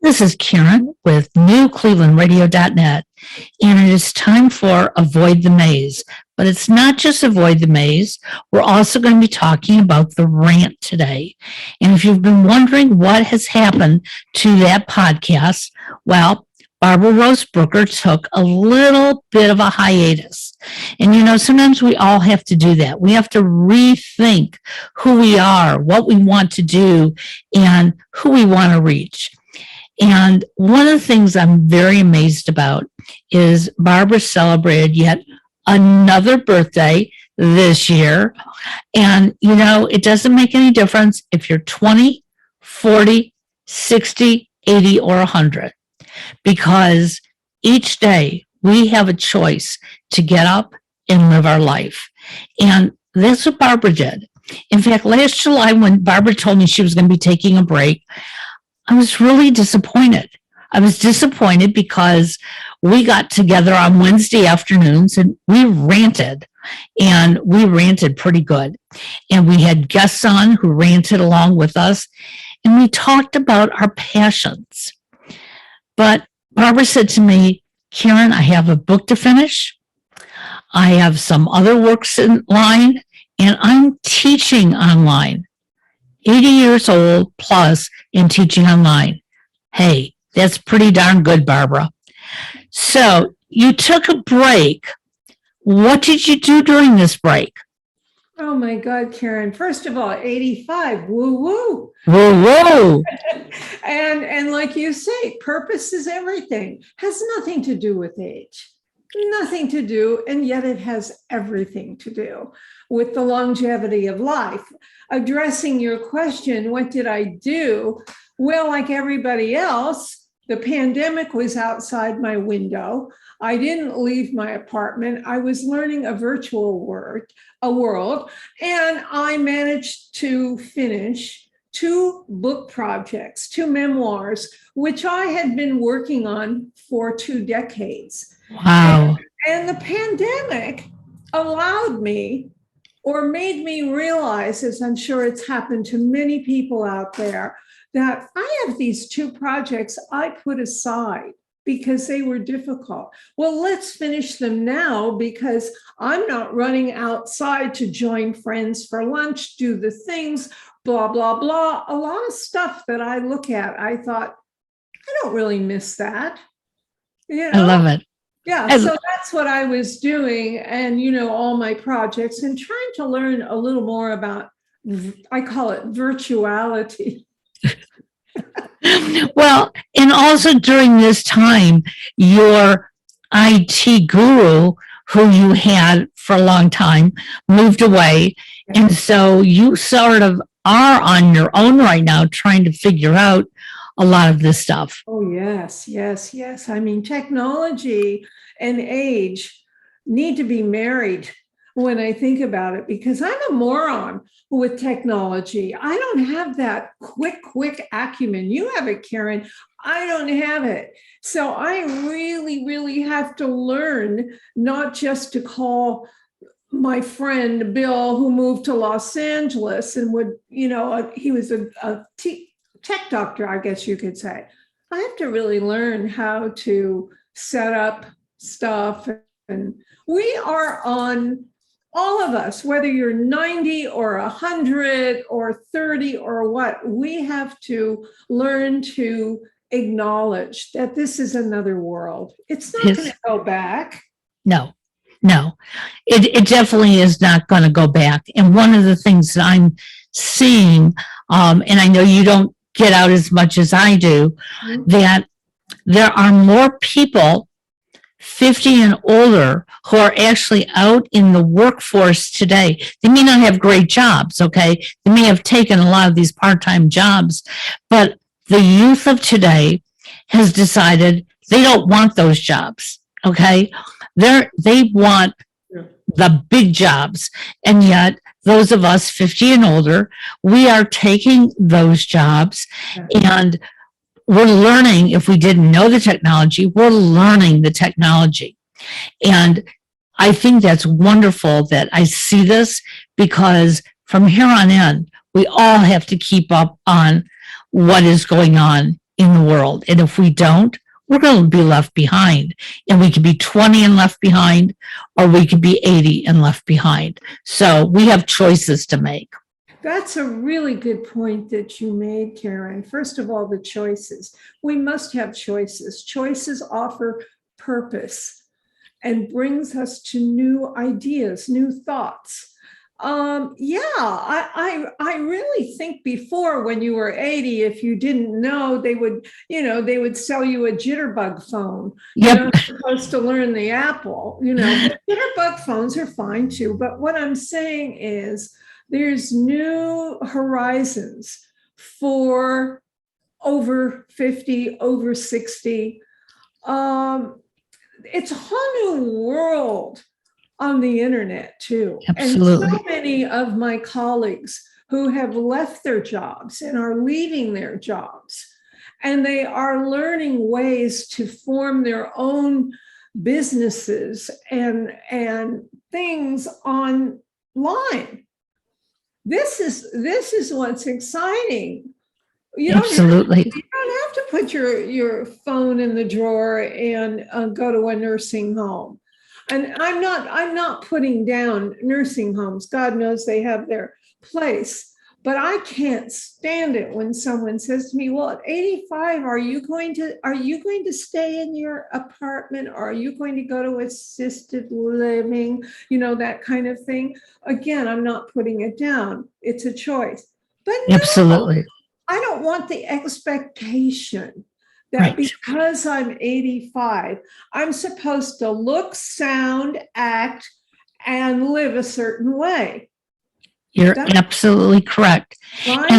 This is Karen with newclevelandradio.net, and it is time for Avoid the Maze. But it's not just Avoid the Maze. We're also going to be talking about the Rant today. And if you've been wondering what has happened to that podcast, well, Barbara Rose Brooker took a little bit of a hiatus. And sometimes we all have to do that. We have to rethink who we are, what we want to do, and who we want to reach. And one of the things I'm very amazed about is Barbara celebrated yet another birthday this year. And, it doesn't make any difference if you're 20, 40, 60, 80, or 100, because each day we have a choice to get up and live our life. And that's what Barbara did. In fact, last July, when Barbara told me she was going to be taking a break, I was really disappointed. I was disappointed because we got together on Wednesday afternoons and we ranted, and we ranted pretty good. And we had guests on who ranted along with us, and we talked about our passions. But Barbara said to me, Karen, I have a book to finish. I have some other works in line, and I'm teaching online. 80 years old plus and teaching online. Hey, that's pretty darn good, Barbara. So you took a break. What did you do during this break? Oh my God, Karen. First of all, 85, woo woo. Woo woo. And like you say, purpose is everything. Has nothing to do with age. Nothing to do, and yet it has everything to do with the longevity of life. Addressing your question, what did I do? Well, like everybody else, the pandemic was outside my window. I didn't leave my apartment. I was learning a virtual world, and I managed to finish 2 book projects, 2 memoirs, which I had been working on for 2 decades. Wow. And the pandemic allowed me, or made me realize, as I'm sure it's happened to many people out there, that I have these 2 projects I put aside because they were difficult. Well, let's finish them now because I'm not running outside to join friends for lunch, do the things, blah, blah, blah. A lot of stuff that I look at, I thought, I don't really miss that. I love it. Yeah, so that's what I was doing, and all my projects, and trying to learn a little more about, I call it virtuality. Well, and also during this time, your IT guru, who you had for a long time, moved away. And so you sort of are on your own right now trying to figure out a lot of this stuff. Oh, yes. I mean, technology and age need to be married when I think about it, because I'm a moron with technology. I don't have that quick acumen. You have it, Karen. I don't have it. So I really have to learn not just to call my friend Bill, who moved to Los Angeles and would, he was a tech doctor, I guess you could say. I have to really learn how to set up stuff. And we are on, all of us, whether you're 90 or 100 or 30 or what, we have to learn to acknowledge that this is another world. It's not going to go back. No, it definitely is not going to go back. And one of the things that I'm seeing, and I know you don't get out as much as I do, that there are more people 50 and older who are actually out in the workforce today. They may not have great jobs, okay? They may have taken a lot of these part-time jobs, but the youth of today has decided they don't want those jobs, okay? They want the big jobs, and yet those of us 50 and older, we are taking those jobs, and we're learning. If we didn't know the technology, we're learning the technology. And I think that's wonderful that I see this, because from here on in, we all have to keep up on what is going on in the world. And if we don't, we're going to be left behind. And we could be 20 and left behind, or we could be 80 and left behind. So we have choices to make. That's a really good point that you made, Karen. First of all, the choices. We must have choices. Choices offer purpose and brings us to new ideas, new thoughts. I really think before, when you were 80, if you didn't know, they would sell you a jitterbug phone. Yep. You're supposed to learn the Apple, jitterbug phones are fine too. But what I'm saying is there's new horizons for over 50, over 60. It's a whole new world on the internet too. Absolutely. And so many of my colleagues who have left their jobs and are leaving their jobs, and they are learning ways to form their own businesses and things online. This is what's exciting. Absolutely. You don't have to put your phone in the drawer and go to a nursing home. And I'm not putting down nursing homes. God knows they have their place. But I can't stand it when someone says to me, well, at 85, are you going to stay in your apartment? Or are you going to go to assisted living? That kind of thing. Again, I'm not putting it down. It's a choice. But no, absolutely. I don't want the expectation that right. because I'm 85, I'm supposed to look, sound, act, and live a certain way. You're absolutely correct. Right?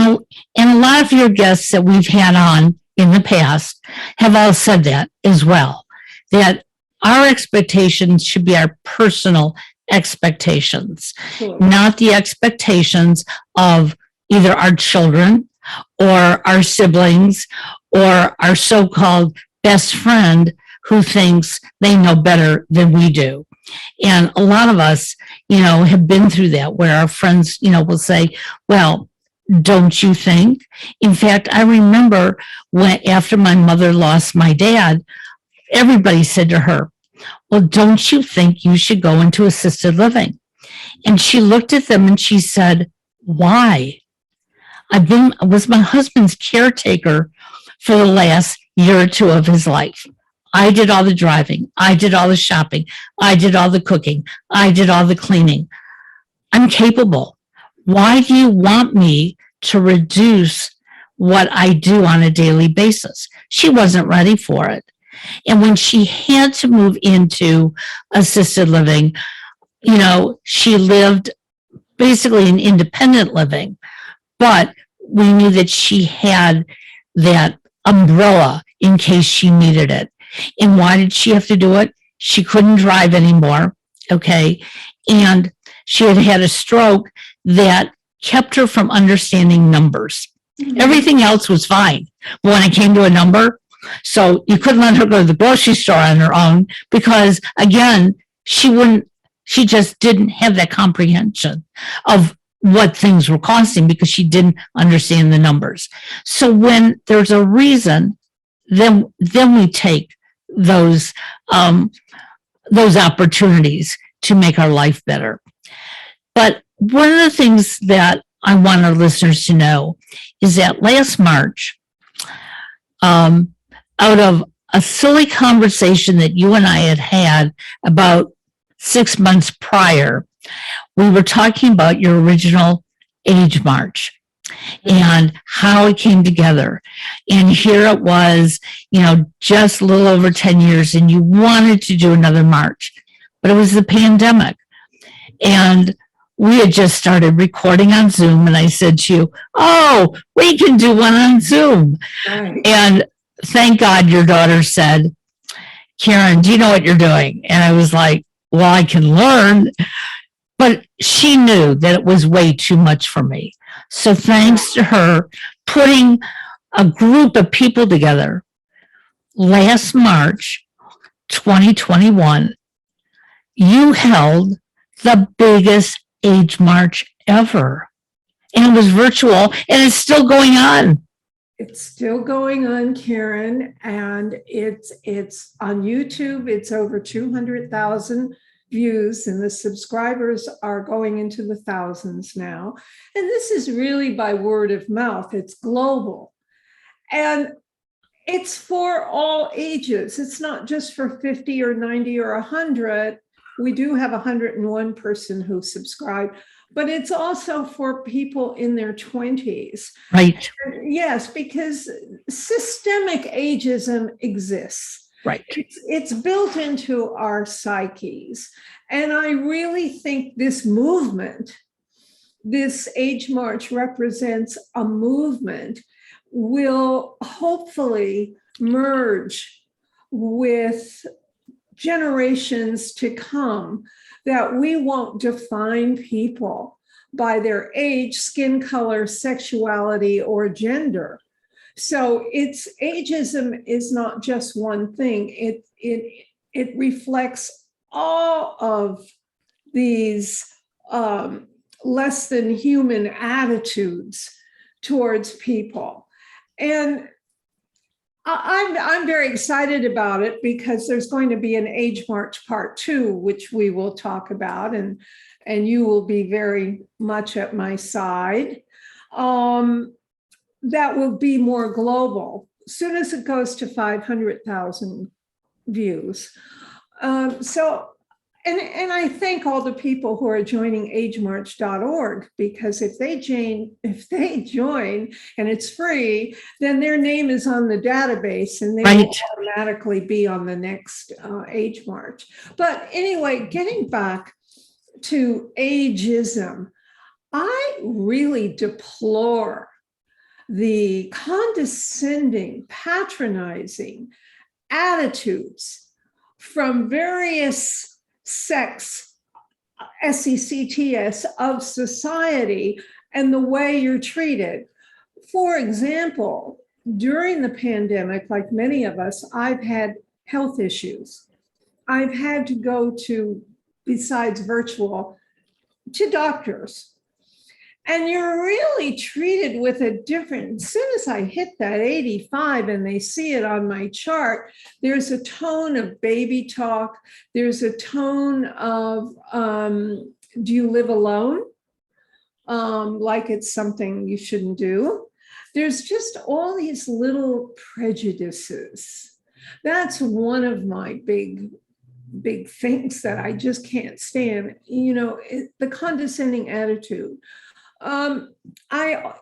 And a lot of your guests that we've had on in the past have all said that as well, that our expectations should be our personal expectations, not the expectations of either our children or our siblings or our so-called best friend who thinks they know better than we do. And a lot of us, have been through that, where our friends, will say, well, don't you think? In fact, I remember when, after my mother lost my dad, everybody said to her, well, don't you think you should go into assisted living? And she looked at them and she said, why? I was my husband's caretaker for the last year or two of his life. I did all the driving. I did all the shopping. I did all the cooking. I did all the cleaning. I'm capable. Why do you want me to reduce what I do on a daily basis? She wasn't ready for it. And when she had to move into assisted living, she lived basically an independent living, but we knew that she had that umbrella in case she needed it. And why did she have to do it? She couldn't drive anymore, okay? And she had had a stroke that kept her from understanding numbers. Mm-hmm. Everything else was fine. But when it came to a number, so you couldn't let her go to the grocery store on her own because, again, she just didn't have that comprehension of what things were costing because she didn't understand the numbers. So when there's a reason, then we take those opportunities to make our life better. But one of the things that I want our listeners to know is that last March, out of a silly conversation that you and I had about 6 months prior, we were talking about your original Age March and how it came together. And here it was, just a little over 10 years, and you wanted to do another march, but it was the pandemic. And we had just started recording on Zoom, and I said to you, oh, we can do one on Zoom. Right. And thank God your daughter said, Karen, do you know what you're doing? And I was like, well, I can learn. But she knew that it was way too much for me. So thanks to her putting a group of people together last March 2021, you held the biggest Age March ever. And it was virtual, and it's still going on. It's still going on, Karen, and it's on YouTube. It's over 200,000 views, and the subscribers are going into the thousands now. And this is really by word of mouth. It's global. And it's for all ages. It's not just for 50 or 90 or 100. We do have 101 person who subscribed, but it's also for people in their 20s. Right. Yes, because systemic ageism exists. Right. It's built into our psyches. And I really think this movement, this Age March represents a movement, will hopefully merge with generations to come, that we won't define people by their age, skin color, sexuality, or gender. So it's ageism is not just one thing. It reflects all of these less than human attitudes towards people. And I'm very excited about it because there's going to be an Age March Part 2, which we will talk about, and you will be very much at my side. That will be more global as soon as it goes to 500,000 views. And I thank all the people who are joining agemarch.org, because if they join and it's free, then their name is on the database and they will automatically be on the next Age March. But anyway, getting back to ageism, I really deplore the condescending, patronizing attitudes from various sects, SECTS, of society and the way you're treated. For example, during the pandemic, like many of us, I've had health issues. I've had to go to, besides virtual, to doctors. And you're really treated with a different, as soon as I hit that 85 and they see it on my chart, there's a tone of baby talk. There's a tone of, do you live alone? Like it's something you shouldn't do. There's just all these little prejudices. That's one of my big things that I just can't stand, the condescending attitude. Even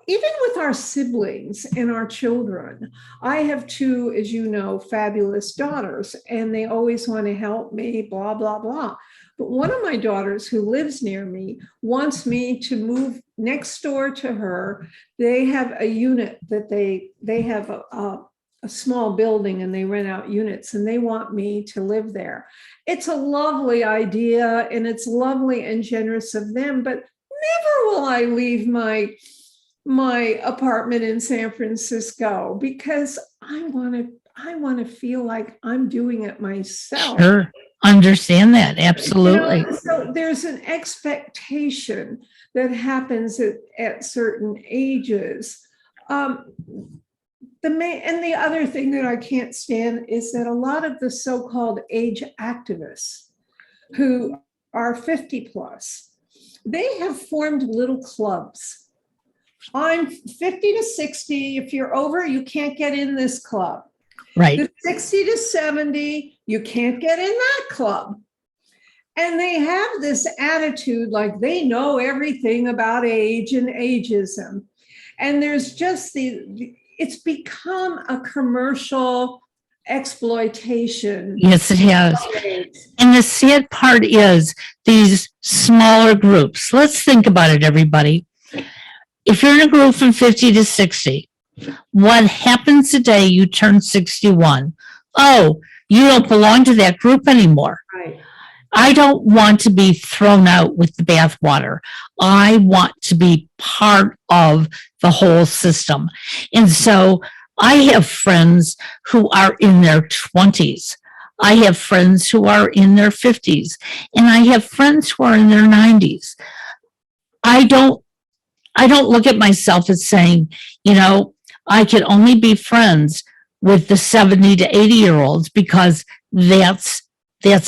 with our siblings and our children, I have two, as you know, fabulous daughters, and they always want to help me, blah, blah, blah. But one of my daughters who lives near me wants me to move next door to her. They have a unit that they have a small building and they rent out units, and they want me to live there. It's a lovely idea and it's lovely and generous of them, but never will I leave my apartment in San Francisco, because I want to feel like I'm doing it myself. Sure. Understand that. Absolutely. So there's an expectation that happens at certain ages. The other thing that I can't stand is that a lot of the so-called age activists who are 50 plus, they have formed little clubs. I'm 50 to 60. If you're over, you can't get in this club. Right. The 60 to 70, you can't get in that club. And they have this attitude like they know everything about age and ageism. And there's just it's become a commercial exploitation. Yes, it has. And the sad part is these smaller groups. Let's think about it, everybody. If you're in a group from 50 to 60, what happens the day you turn 61? Oh, you don't belong to that group anymore. Right. I don't want to be thrown out with the bathwater. I want to be part of the whole system. And so I have friends who are in their 20s. I have friends who are in their 50s. And I have friends who are in their 90s. I don't look at myself as saying, I could only be friends with the 70 to 80-year-olds because that's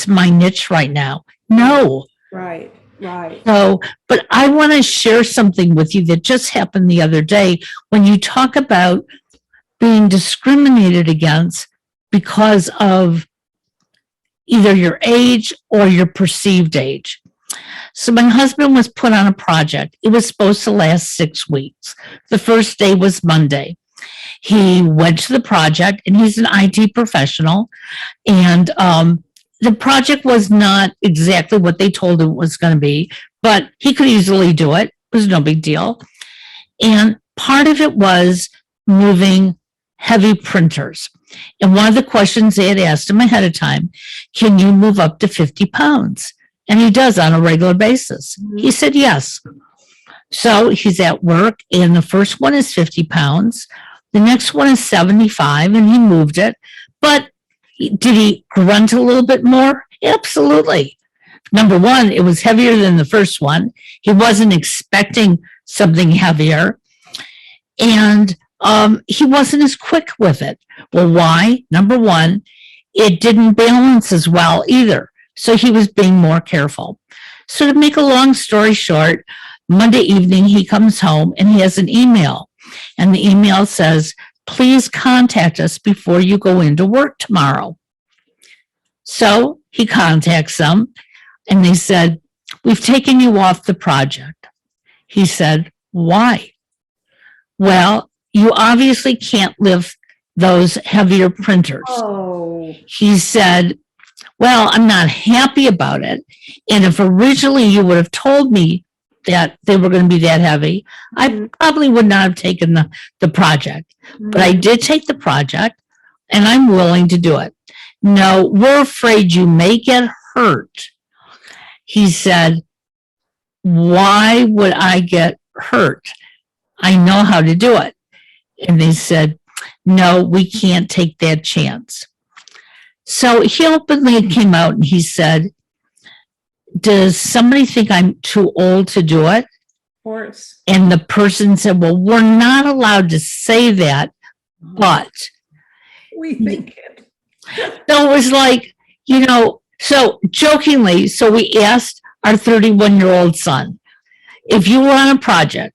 my niche right now. No. Right. Right. So, but I want to share something with you that just happened the other day when you talk about being discriminated against because of either your age or your perceived age. So my husband was put on a project. It was supposed to last 6 weeks. The first day was Monday. He went to the project, and he's an IT professional, and the project was not exactly what they told him it was going to be, but he could easily do it. It was no big deal. And part of it was moving heavy printers. And one of the questions they had asked him ahead of time, can you move up to 50 pounds? And he does on a regular basis. He said yes. So he's at work, and the first one is 50 pounds. The next one is 75, and he moved it. But did he grunt a little bit more? Absolutely. Number one, it was heavier than the first one. He wasn't expecting something heavier. And he wasn't as quick with it. Well, why? Number one, it didn't balance as well either. So he was being more careful. So to make a long story short, Monday evening, he comes home and he has an email. And the email says, please contact us before you go into work tomorrow. So he contacts them and they said, we've taken you off the project. He said, why? Well, you obviously can't lift those heavier printers. Oh. He said, well, I'm not happy about it. And if originally you would have told me that they were going to be that heavy, I probably would not have taken the project. But I did take the project, and I'm willing to do it. No, we're afraid you may get hurt. He said, why would I get hurt? I know how to do it. And they said, no, we can't take that chance. So he openly came out and he said, does somebody think I'm too old to do it? Of course. And the person said, well, we're not allowed to say that, but we think it. So it was like, so jokingly, so we asked our 31-year-old son, if you were on a project,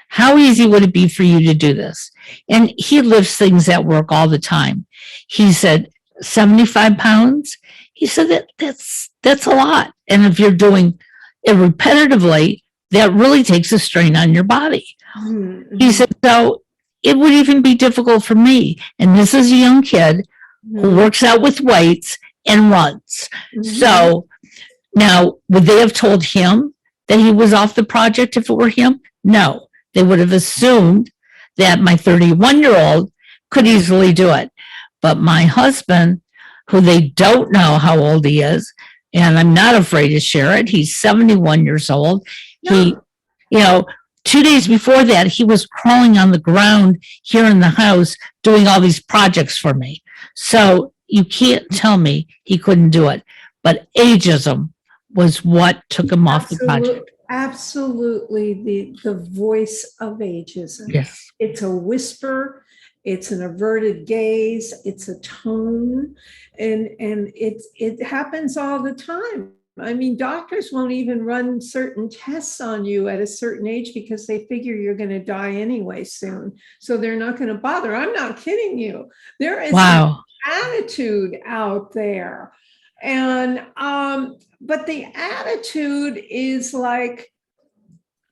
how easy would it be for you to do this? And he lifts things at work all the time. He said, 75 pounds? He said that's a lot. And if you're doing it repetitively, that really takes a strain on your body. Mm-hmm. He said, so it would even be difficult for me. And this is a young kid who works out with weights and runs. Mm-hmm. So now, would they have told him that he was off the project if it were him? No. They would have assumed that my 31-year-old could easily do it. But my husband, who they don't know how old he is, and I'm not afraid to share it, he's 71 years old. No. He, 2 days before that, he was crawling on the ground here in the house doing all these projects for me. So you can't tell me he couldn't do it. But ageism was what took him off the project. Absolutely the voice of ageism. Yes. It's a whisper, it's an averted gaze, it's a tone, and it happens all the time. I mean, doctors won't even run certain tests on you at a certain age because they figure you're going to die anyway soon. So they're not going to bother. I'm not kidding you. There is an attitude out there. And but the attitude is like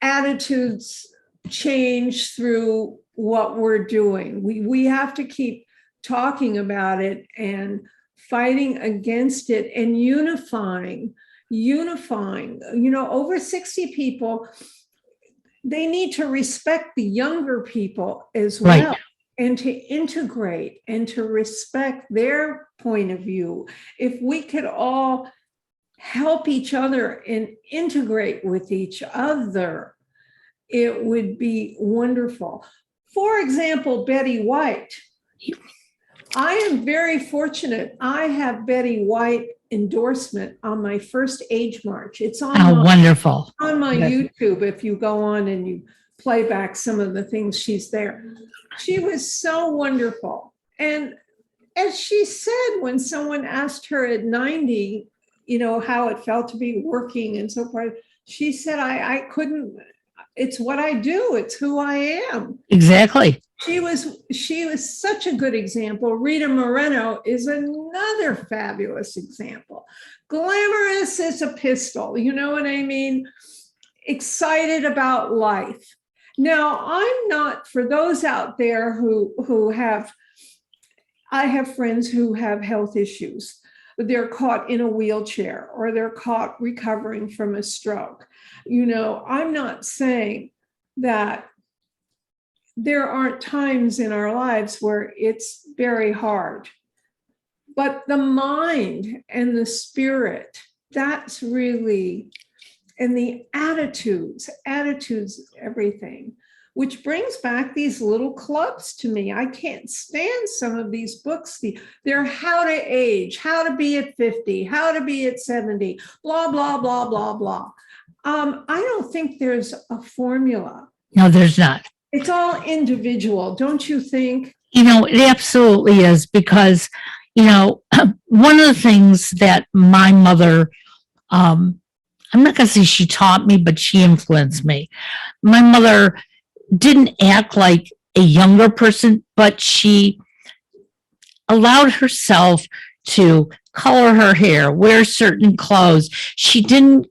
attitudes change through what we're doing. We have to keep talking about it and fighting against it and unifying. Over 60 people, they need to respect the younger people as well. Right. And to integrate and to respect their point of view. If we could all help each other and integrate with each other, it would be wonderful. For example, Betty White. I am very fortunate. I have Betty White endorsement on my first age march. It's on wonderful. On my YouTube. If you go on and you play back some of the things she's there. She was so wonderful. And as she said, when someone asked her at 90, how it felt to be working and so forth, she said, I couldn't, it's what I do. It's who I am. Exactly. She was such a good example. Rita Moreno is another fabulous example. Glamorous as a pistol, you know what I mean? Excited about life. Now, I'm not, for those out there I have friends who have health issues. They're caught in a wheelchair or they're caught recovering from a stroke. I'm not saying that there aren't times in our lives where it's very hard, but the mind and the spirit, that's really, and the attitudes, everything, which brings back these little clubs to me. I can't stand some of these books. They're how to age, how to be at 50, how to be at 70, blah, blah, blah, blah, blah. I don't think there's a formula. No, there's not. It's all individual, don't you think? It absolutely is, because, one of the things that my mother, I'm not going to say she taught me, but she influenced me. My mother didn't act like a younger person, but she allowed herself to color her hair, wear certain clothes. She didn't,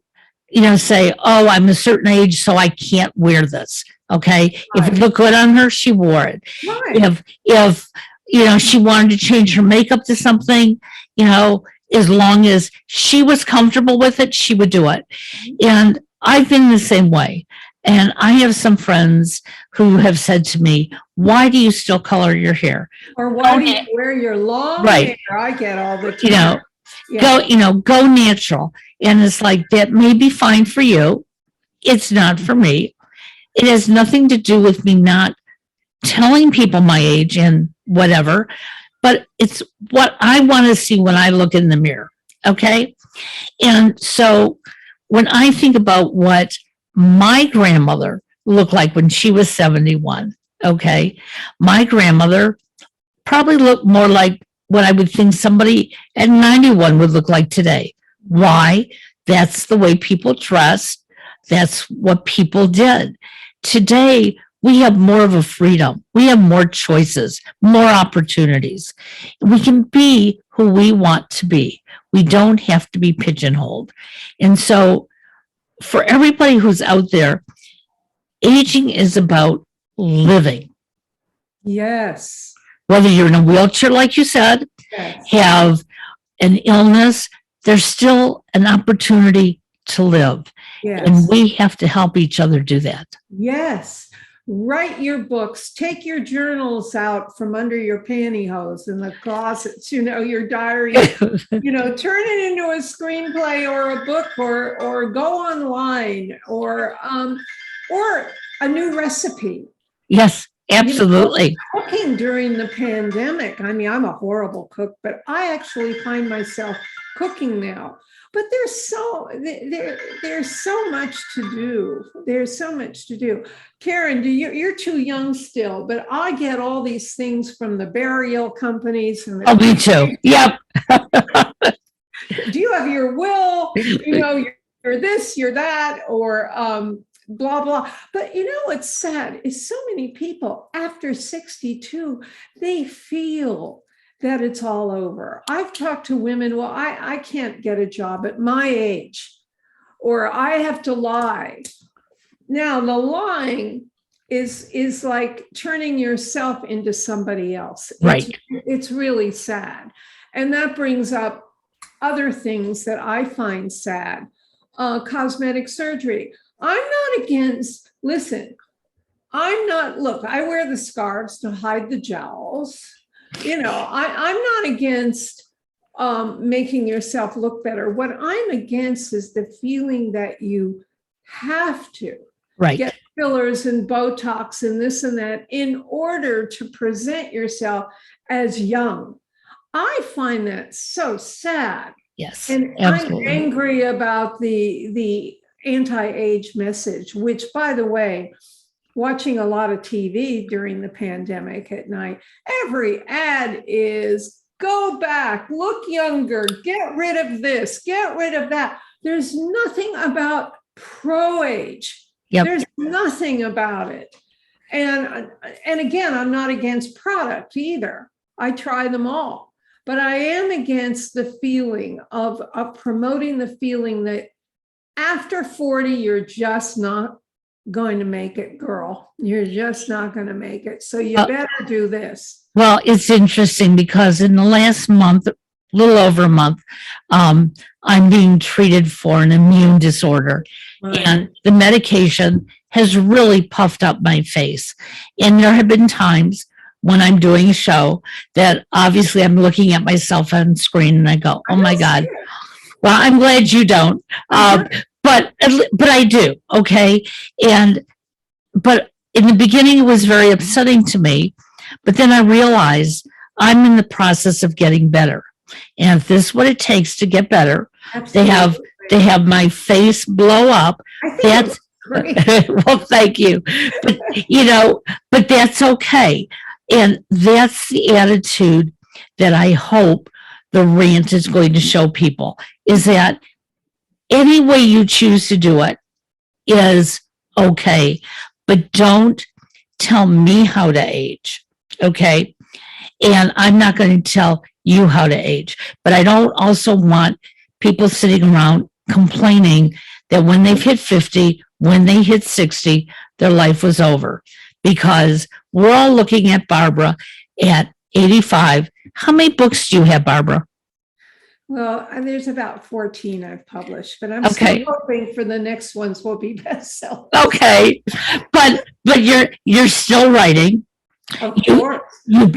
say, oh, I'm a certain age, so I can't wear this. Okay. Right. If it looked good on her, she wore it. Right. If she wanted to change her makeup to something, as long as she was comfortable with it, she would do it. And I've been the same way. And I have some friends who have said to me, why do you still color your hair? Or why do you wear your long hair? I get all the time. Go natural. And it's like, that may be fine for you. It's not for me. It has nothing to do with me not telling people my age and whatever, but it's what I want to see when I look in the mirror. Okay. And so when I think about what my grandmother looked like when she was 71, okay, my grandmother probably looked more like what I would think somebody at 91 would look like today. Why? That's the way people dressed. That's what people did. Today, we have more of a freedom. We have more choices, more opportunities. We can be who we want to be. We don't have to be pigeonholed. And so for everybody who's out there, aging is about living. Yes. Whether you're in a wheelchair, like you said, yes, have an illness, there's still an opportunity to live. Yes. And we have to help each other do that. Yes. Write your books, take your journals out from under your pantyhose in the closets, your diary, turn it into a screenplay or a book or go online or a new recipe. Yes, absolutely. Cooking during the pandemic. I mean, I'm a horrible cook, but I actually find myself cooking now. But there's so much to do. There's so much to do. Karen, you're too young still, but I get all these things from the burial companies. And me too. Yep. Do you have your will? You're this, you're that, or blah, blah. But what's sad is so many people after 62, they feel that it's all over. I've talked to women, well, I can't get a job at my age, or I have to lie. Now, the lying is like turning yourself into somebody else. Right. It's really sad. And that brings up other things that I find sad. Cosmetic surgery. I'm not against, listen, look, I wear the scarves to hide the jowls. I'm not against making yourself look better. What I'm against is the feeling that you have to get fillers and Botox and this and that in order to present yourself as young. I find that so sad. Yes, and absolutely. I'm angry about the anti-age message, which, by the way, watching a lot of TV during the pandemic at night, every ad is go back, look younger, get rid of this, get rid of that. There's nothing about pro-age. Yep. There's nothing about it. And again, I'm not against product either. I try them all. But I am against the feeling of promoting the feeling that after 40, you're just not going to make it, girl. You're just not going to make it. So you better do this. Well, it's interesting because in the last month, a little over a month, I'm being treated for an immune disorder. Right. And the medication has really puffed up my face. And there have been times when I'm doing a show that obviously I'm looking at myself on screen and I go, oh my God. Well, I'm glad you don't. But I do. Okay. But in the beginning, it was very upsetting to me. But then I realized I'm in the process of getting better. And if this is what it takes to get better, Absolutely. they have my face blow up. I think That's great. well, thank you. But but that's okay. And that's the attitude that I hope the rant is going to show people, is that any way you choose to do it is okay, but don't tell me how to age, okay? And I'm not going to tell you how to age, but I don't also want people sitting around complaining that when they've hit 50, when they hit 60, their life was over. Because we're all looking at Barbara at 85. How many books do you have, Barbara? Well, there's about 14 I've published, but I'm Okay. still hoping for the next ones will be bestsellers. Okay, but you're still writing. Of course. You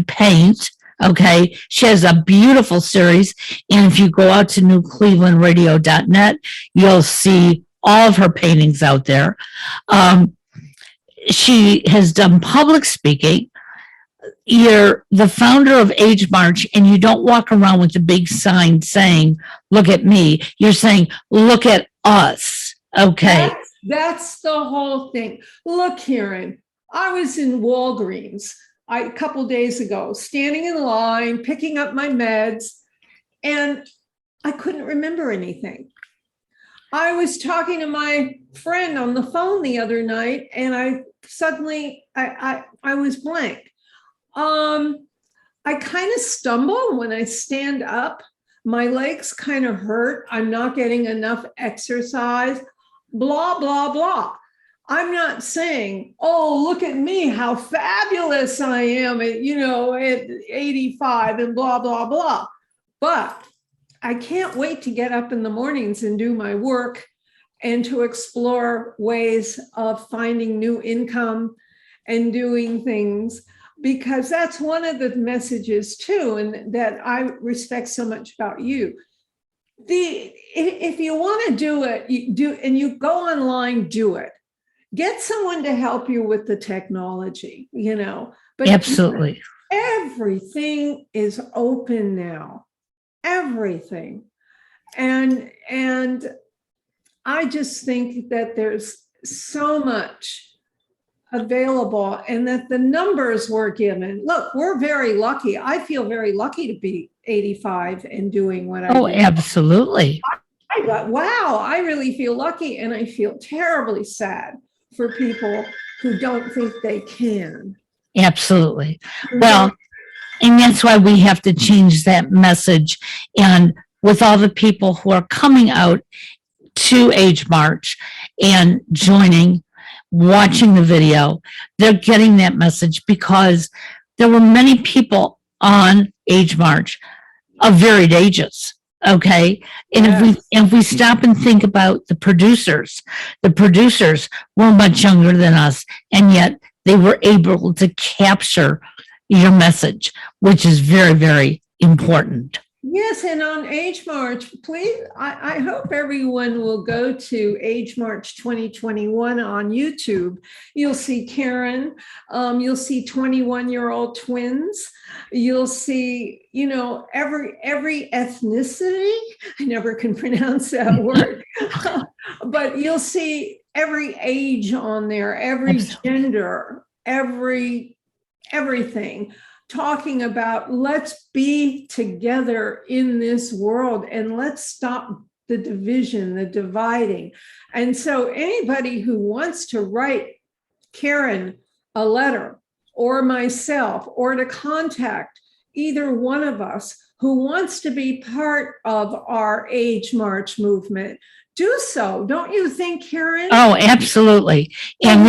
paint. Okay, she has a beautiful series, and if you go out to newclevelandradio.net, you'll see all of her paintings out there. She has done public speaking. You're the founder of Age March, and you don't walk around with a big sign saying, look at me. You're saying, look at us. Okay. That's the whole thing. Look, Karen, I was in Walgreens a couple days ago, standing in line, picking up my meds, and I couldn't remember anything. I was talking to my friend on the phone the other night, and I was blank. I kind of stumble when I stand up. My legs kind of hurt. I'm not getting enough exercise, blah, blah, blah. I'm not saying, oh, look at me, how fabulous I am at 85 and blah, blah, blah. But I can't wait to get up in the mornings and do my work and to explore ways of finding new income and doing things, because that's one of the messages too, and that I respect so much about you. If you want to do it, you do, and you go online, do it. Get someone to help you with the technology, But absolutely, everything is open now. Everything. And I just think that there's so much available, and that the numbers were given. Look, we're very lucky. I feel very lucky to be 85 and doing what I do. Oh, absolutely. I got, wow, I really feel lucky, and I feel terribly sad for people who don't think they can. Absolutely. Well, and that's why we have to change that message. And with all the people who are coming out to Age March and joining, watching the video, they're getting that message, because there were many people on Age March of varied ages. Okay. And if we stop and think about the producers were much younger than us, and yet they were able to capture your message, which is very, very important. Yes, and on Age March, please, I hope everyone will go to Age March 2021 on YouTube. You'll see Karen, you'll see 21-year-old twins, you'll see, every ethnicity. I never can pronounce that word, but you'll see every age on there, every gender, everything, talking about let's be together in this world and let's stop the division, the dividing. And so anybody who wants to write Karen a letter or myself, or to contact either one of us who wants to be part of our Age March movement, do so. Don't you think, Karen? Oh, absolutely. And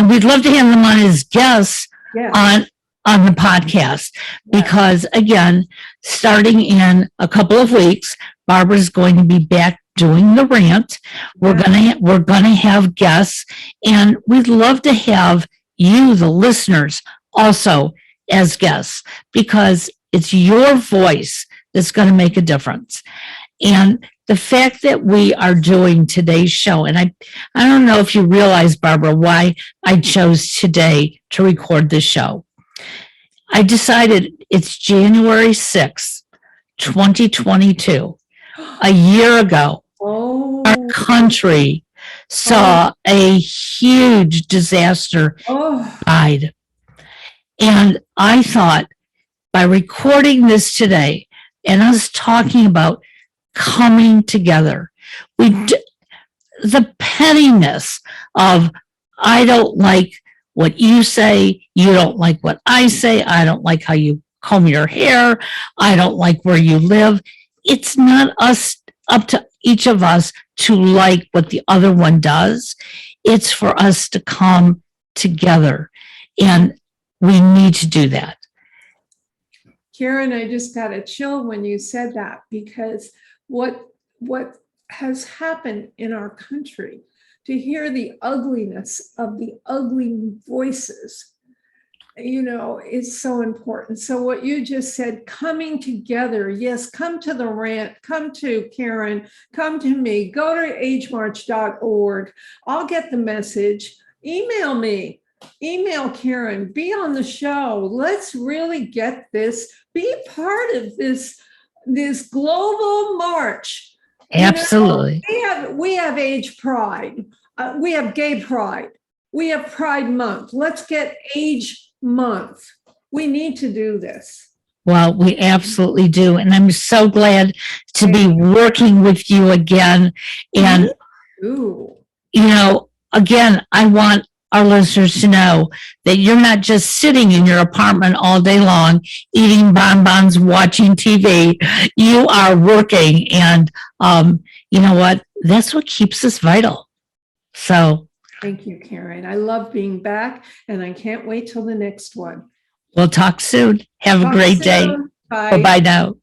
we'd love to have them on as guests on the podcast, because again, starting in a couple of weeks, Barbara's going to be back doing the rant. We're gonna have guests, and we'd love to have you, the listeners, also as guests, because it's your voice that's going to make a difference. And the fact that we are doing today's show, and I don't know if you realize, Barbara, why I chose today to record this show. I decided it's January 6th, 2022. A year ago, our country saw a huge disaster died. And I thought, by recording this today and us talking about coming together, the pettiness of, I don't like what you say, you don't like what I say, I don't like how you comb your hair, I don't like where you live. It's not up to each of us to like what the other one does. It's for us to come together, and we need to do that. Karen, I just got a chill when you said that, because what has happened in our country, to hear the ugliness of the ugly voices, is so important. So what you just said, coming together, yes, come to the rant, come to Karen, come to me, go to agemarch.org. I'll get the message. Email me, email Karen, be on the show. Let's really get this, be part of this global march. Absolutely. We have age pride. We have gay pride. We have Pride Month. Let's get Age Month. We need to do this. Well, we absolutely do. And I'm so glad to be working with you again. And, again, I want our listeners to know that you're not just sitting in your apartment all day long, eating bonbons, watching TV. You are working. And you know what? That's what keeps us vital. So thank you, Karen. I love being back, and I can't wait till the next one. We'll talk soon. Have a great day. Bye. Bye now.